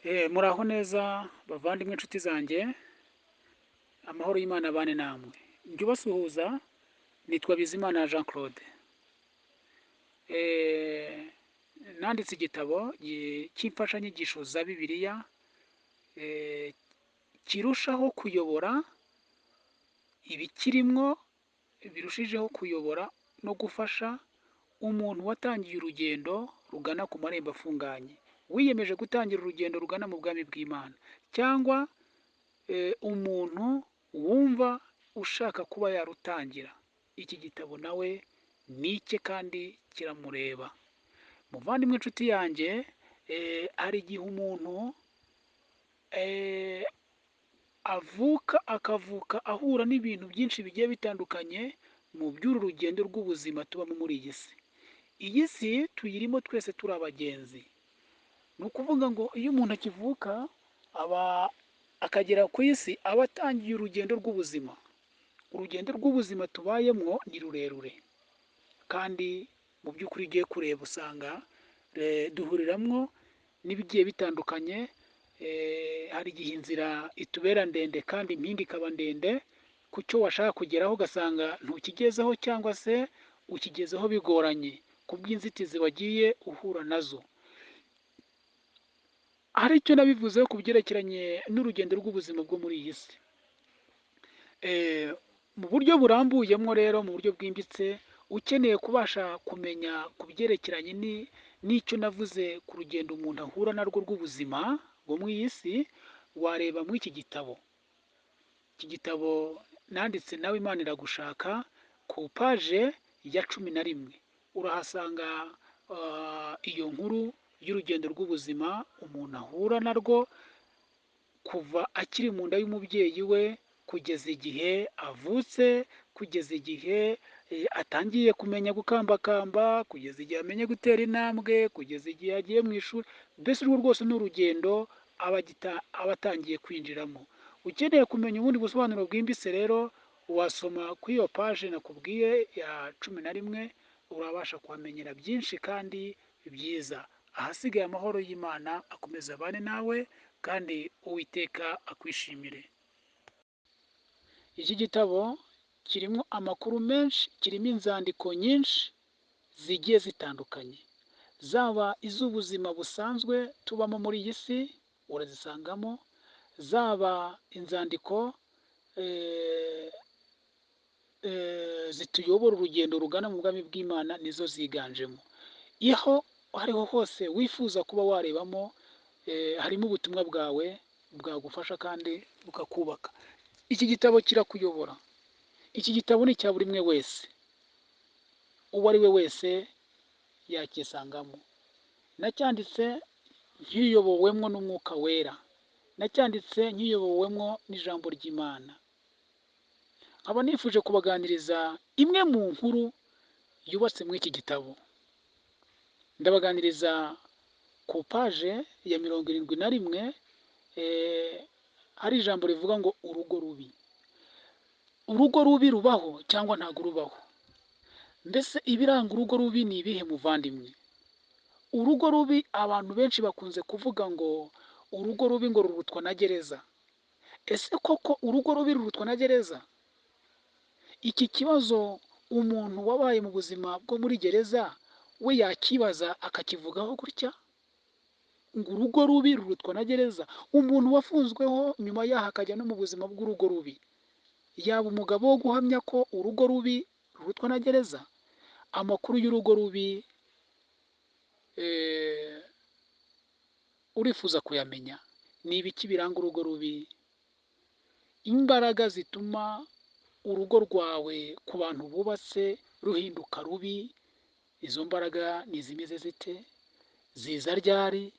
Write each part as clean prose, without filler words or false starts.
Muraho neza bavandimwe inshuti zanjye, amahoro y'Imana abane namwe. Njye ubasuhuza nitwa Bizimana Jean Claude. Nanditse igitabo cy'imfashanyigisho za Bibiliya kirushaho kuyobora ibikirimwo, birushijeho kuyobora no gufasha umuntu watangiye urugendo rugana ku marembo afunganye, wiyemeje gutangira urugendo rugana mu bwami bw'Imana, cyangwa umuntu wumva ushaka kuba yarutangira. Iki gitabo nawe ni icye kandi kiramureba. Muvandimwe inshuti yanjye, hari igihe umuntu akavuka ahura n'ibintu byinshi bigiye bitandukanye mu by'uru rugendo rw'ubuzima tubamo muri iyi si. Iyi si tuyirimo twese turi abagenzi. Ni ukuvuga ngo iyo umuntu akivuka akagera ku isi aba atangiye urugendo rw'ubuzima. Urugendo rw'ubuzima tubayemo ni rurerure, kandi mu by'ukuri ugiye kureba usanga duhuriramwo n'ibigiye bitandukanye. Hari igihe inzira itubera ndende kandi impinga ikaba ndende ku cyo washaka kugeraho, ugasanga ntukigezeho cyangwa se ukigezeho bigoranye ku bw'inzitizi wagiye uhura nazo. Hari icyo nabivuzeho ku byerekeranye n'urugendo rw'ubuzima bwo muri iyi si. Mu buryo burambuyemo rero, mu buryo bwimbitse, ukeneye kubasha kumenya ku byerekeranye n'icyo navuze ku rugendo umuntu ahura narwo rw'ubuzima bwo muri iyi si, wareba muri iki gitabo. Iki gitabo nanditse nawe Imana iragushaka, ku paje ya 11 urahasanga iyo nkuru y'urugendo rw'ubuzima umuntu ahura narwo kuva akiri mu nda y'umubyeyi we kugeza igihe avutse, kugeza igihe atangiye kumenya gukambakamba, kugeza igihe amenye gutera intambwe, kugeza igihe agiye mu ishuri. Mbese urwo rwose ni urugendo aba atangiye kwinjiramo. Ukeneye kumenya ubundi busobanuro bwimbitse rero, wasoma kuri iyo paje nakubwiye ya 11, urabasha kuhamenyera byinshi kandi byiza. Ahasigaye amahoro y'Imana akomeza abane nawe, kandi Uwiteka akwishimire. Iki gitabo kirimo amakuru menshi, kirimo inzandiko nyinshi zigiye zitandukanye, zaba iz'ubuzima busanzwe tubamo muri iyi si urazisangamo, zaba inzandiko zituyobora urugendo rugana mu bwami bw'Imana nizo ziganjemo. Aho ariho hose wifuza kuba warebamo, harimo ubutumwa bwawe bwagufasha kandi bukakubaka. Iki gitabo kirakuyobora. Iki gitabo ni icya buri umwe wese, uwo ari we wese yakisangamo. Nacyanditse nkiyobowemwo n'Umwuka Wera, nacyanditse nkiyobowemwo n'ijambo ry'Imana. Nkaba nifuje kubaganiriza imwe mu nkuru yubatse muri iki gitabo. Ndabaganiriza ku paje ya 71, hari ijambo rivuga ngo urugo rubi. Urugo rubi rubaho cyangwa ntabwo rubaho? Mbese ibiranga urugo rubi ni ibihe muvandimwe? Urugo rubi abantu benshi bakunze kuvuga ngo urugo rubi ngo rurutwa na gereza. Ese koko urugo rubi rurutwa na gereza? Iki kibazo umuntu wabaye mu buzima bwo muri gereza we yakibaza akakivugaho gutya, ngo urugo rubi rurutwa na gereza? Umuntu wafunzweho nyuma yaho akajya no mu buzima bw'urugo rubi, yaba umugabo wo guhamya ko urugo rubi rurutwa na gereza? Amakuru y'urugo rubi urifuza kuyamenya? Ni ibiki biranga urugo rubi? Imbaraga zituma urugo rwawe ku bantu bubatse ruhinduka rubi, izo mbaraga ni izimeze zite? Ziza ryari?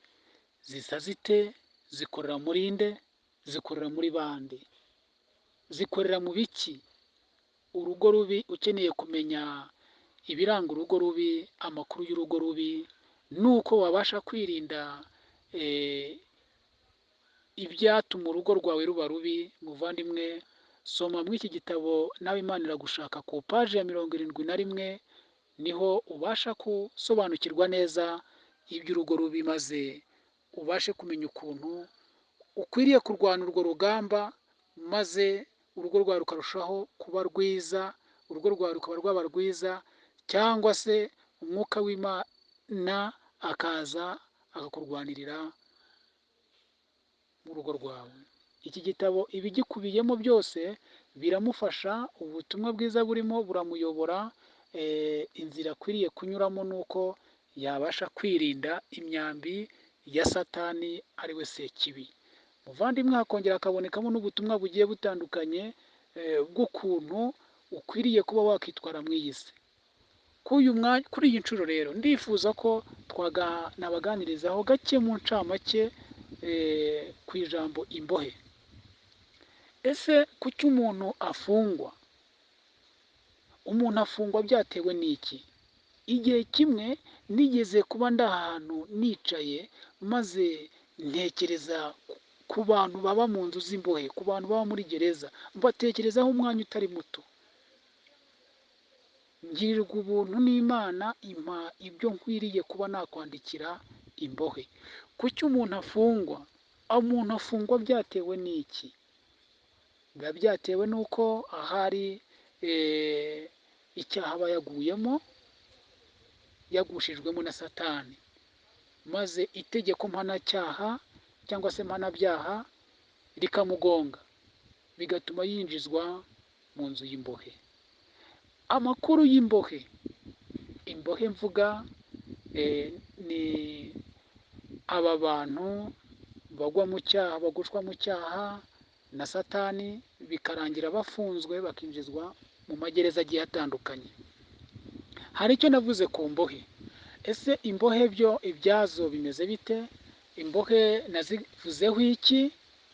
Zisa zite? Zikorera muri nde? Zikorera muri bande? Zikorera mu biki? Urugo rubi, ukeneye kumenya ibiranga urugo rubi, amakuru y'urugo rubi, nuko wabasha kwirinda ibyatuma urugo rwawe ruba rubi. Muvandimwe, soma muri iki gitabo nawe Imana iragushaka, ku paje ya 71, niho ubasha gusobanukirwa neza iby'urugo rubi, maze ubashe kumenya ukuntu ukwiriye kurwana urwo rugamba, maze urugo rwawe rukarushaho kuba rwiza, urugo rwawe rukaba rwaba rwiza, cyangwa se umwuka w'Imana akaza akakurwanirira mu rugo rwawe. Iki gitabo ibigikubiyemo byose biramufasha, ubutumwa bwiza burimo buramuyobora, inzira akwiriye kunyuramo nuko yabasha kwirinda imyambi ya Satani ari we Sekibi. Muvandimwe, hakongera hakabonekamo n'ubutumwa bugiye butandukanye bw'ukuntu ukwiriye kuba wakwitwara mu iyi si. Kuri iyi nshuro rero ndifuza ko nabaganirizaho gake mu ncamake ku ijambo imbohe. Ese kuki umuntu afungwa? Umuntu afungwa byatewe n'iki? Igihe kimwe nigeze kuba ndi ahantu nicaye, maze ntekereza ku bantu baba mu nzu z'imbohe, ku bantu baba muri gereza, mbatekerezaho umwanya utari muto. Ngirirwa ubuntu n'Imana impa ibyo nkwiriye kuba nakwandikira imbohe. Kuki umuntu afungwa? Umuntu afungwa byatewe n'iki? Biba byatewe n'uko ahari icyaha aba yaguyemo, yagushijwemo na Satani, maze itegeko mpanacyaha cyangwa se mpanabyaha rikamugonga, bigatuma yinjizwa mu nzu y'imbohe. Amakuru y'imbohe. Imbohe mvuga ni aba bantu bagwa mu cyaha, bagushwa mu cyaha na Satani, bikarangira bafunzwe bakinjizwa mu magereza agiye atandukanye. Hari icyo navuze ku mbohe. Ese imbohe byo ibyazo bimeze bite? Imbohe nazivuzeho iki?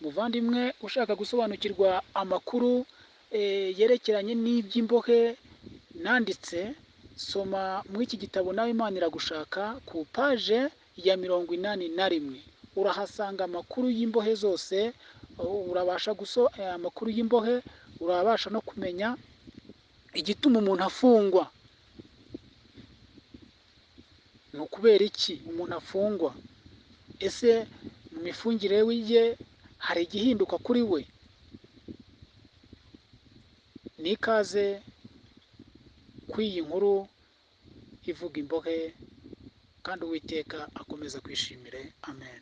Muvandimwe ushaka gusobanukirwa amakuru yerekeranye n'iby'imbohe nanditse, soma muri iki gitabo nawe Imana iragushaka ku paje ya 81. Urahasanga amakuru y'imbohe zose, urabasha amakuru y'imbohe, urabasha no kumenya igituma umuntu afungwa. Ni ukubera iki umuntu afungwa? Ese mu mifungire ye hari igihinduka kuri we? Ni ikaze kw'iyi nkuru ivuga imbohe, kandi Uwiteka akomeza kwishimire. Amen.